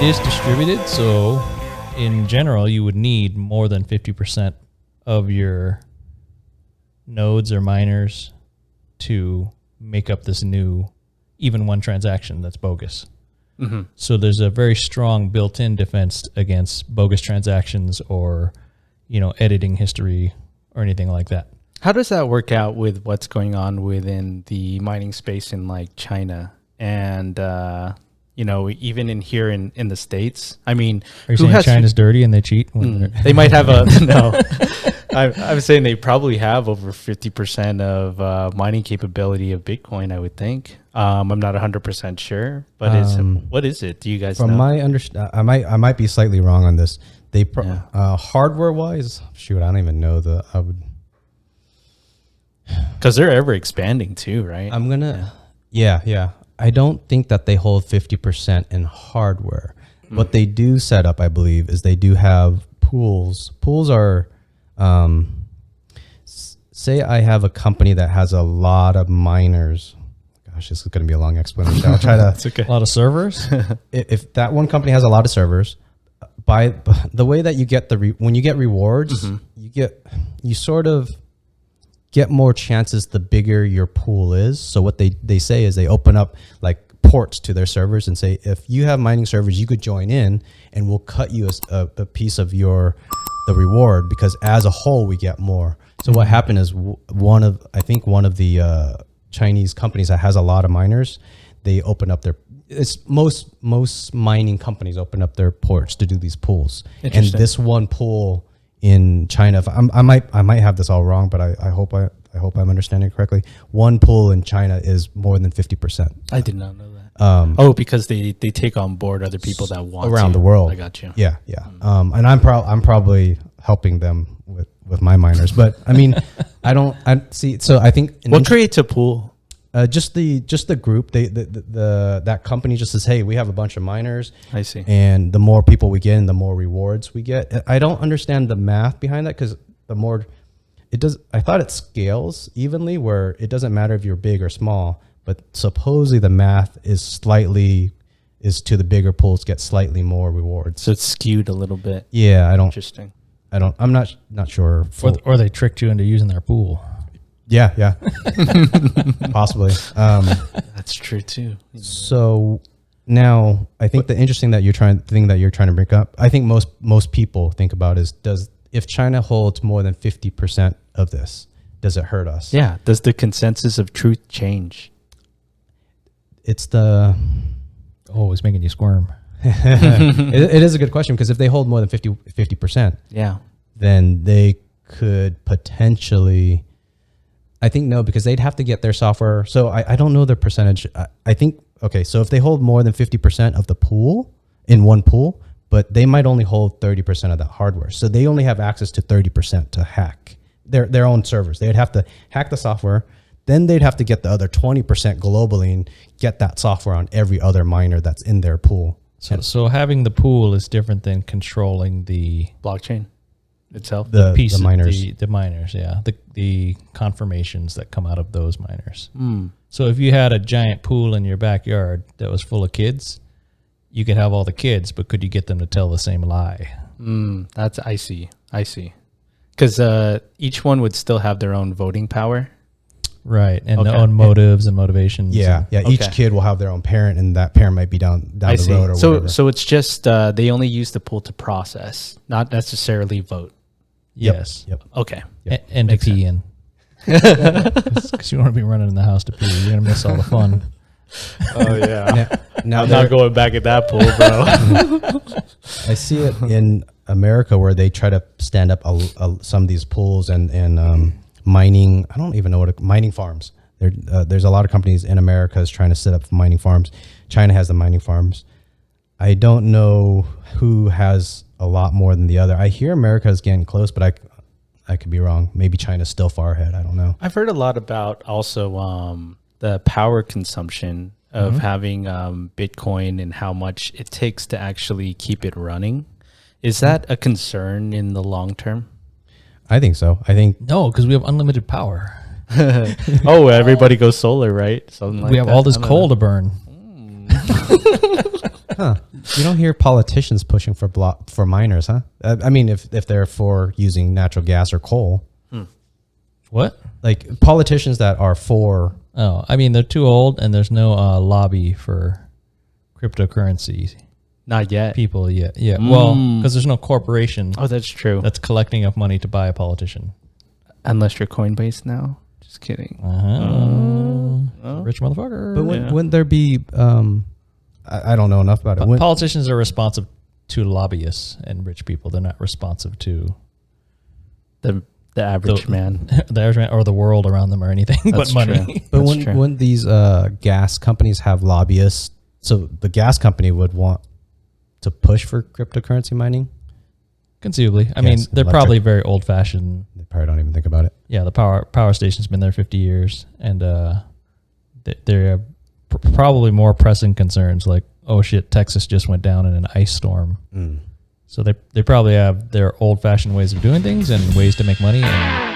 is distributed, so in general, you would need more than 50% of your nodes or miners to make up this new even one transaction that's bogus. Mm-hmm. So there's a very strong built-in defense against bogus transactions or, editing history or anything like that. How does that work out with what's going on within the mining space in like China and, even in here in the States? I mean, are you saying China's dirty and they cheat? They might have no. I'm saying they probably have over 50% of mining capability of Bitcoin, I would think. I'm not 100% sure, but what is it? Do you guys know? From my understanding, I might be slightly wrong on this. They hardware-wise, shoot, I don't even know because they're ever expanding too, right? Yeah. I don't think that they hold 50% in hardware. What they do set up, I believe, is they do have pools. Pools are, say I have a company that has a lot of miners. Gosh, this is going to be a long explanation. I'll try to. It's okay. A lot of servers? If that one company has a lot of servers, by the way that you get when you get rewards, you sort of get more chances the bigger your pool is. So what they say is they open up like ports to their servers and say, if you have mining servers, you could join in and we'll cut you a piece of the reward, because as a whole we get more. So what happened is one of the Chinese companies that has a lot of miners, they open up most mining companies open up their ports to do these pools. And this one pool in China, I might have this all wrong, but I hope I'm understanding it correctly. One pool in China is more than 50%. I did not know that. Because they take on board other people that want around the world. I got you. Yeah. And I'm probably helping them with my miners, but I mean, I see. So I think what creates a pool? Just the group, that company just says, hey, we have a bunch of miners. I see. And the more people we get and the more rewards we get. I don't understand the math behind that, because the more it does, I thought it scales evenly where it doesn't matter if you're big or small, but supposedly the math is to the bigger pools get slightly more rewards. So it's skewed a little bit. Yeah, Interesting. I'm not sure. Or they tricked you into using their pool. Yeah. Possibly. That's true too. So now I think the interesting thing that you're trying to bring up, I think most people think about is, if China holds more than 50% of this, does it hurt us? Yeah. Does the consensus of truth change? It's making you squirm. It is a good question, because if they hold more than 50%, then they could potentially, I think no, because they'd have to get their software. So I don't know their percentage. I think, okay, so if they hold more than 50% of the pool in one pool, but they might only hold 30% of that hardware. So they only have access to 30% to hack their own servers. They'd have to hack the software. Then they'd have to get the other 20% globally and get that software on every other miner that's in their pool. So having the pool is different than controlling the blockchain itself, the miners, the miners, the confirmations that come out of those miners. So if you had a giant pool in your backyard that was full of kids, you could have all the kids, but could you get them to tell the same lie? I see. Because each one would still have their own voting power. Right, and their own motives and motivations. Yeah. Each kid will have their own parent, and that parent might be down the road or whatever. So it's just they only use the pool to process, not necessarily vote. Yes. Yep. Okay. And to pee in. Because you want to be running in the house to pee. You're going to miss all the fun. Oh, yeah. Now I'm not going back at that pool, bro. I see it in America where they try to stand up some of these pools and mining. I don't even know mining farms. There's a lot of companies in America is trying to set up mining farms. China has the mining farms. I don't know who has a lot more than the other. I hear America is getting close, but I could be wrong. Maybe China's still far ahead. I don't know. I've heard a lot about also the power consumption of having Bitcoin and how much it takes to actually keep it running. Is that a concern in the long term? I think so. No, because we have unlimited power. Everybody goes solar, right? We have all this coal to burn. Huh. You don't hear politicians pushing for miners, huh? I mean, if they're for using natural gas or coal. What? Like politicians that are for... Oh, I mean, they're too old, and there's no lobby for cryptocurrency Not yet. people yet. Yeah, well, because there's no corporation Oh, that's true. that's collecting up money to buy a politician. Unless you're Coinbase now. Just kidding. Rich motherfucker. But wouldn't there be... I don't know enough about it. Politicians are responsive to lobbyists and rich people. They're not responsive to The average man. the average man or the world around them or anything That's but money. true. But That's true. when these gas companies have lobbyists, so the gas company would want to push for cryptocurrency mining? Conceivably. I mean, they're electric. probably very old fashioned. They probably don't even think about it. Yeah, the power station's been there 50 years, and they're probably more pressing concerns like, oh shit, Texas just went down in an ice storm. So they probably have their old fashioned ways of doing things and ways to make money, and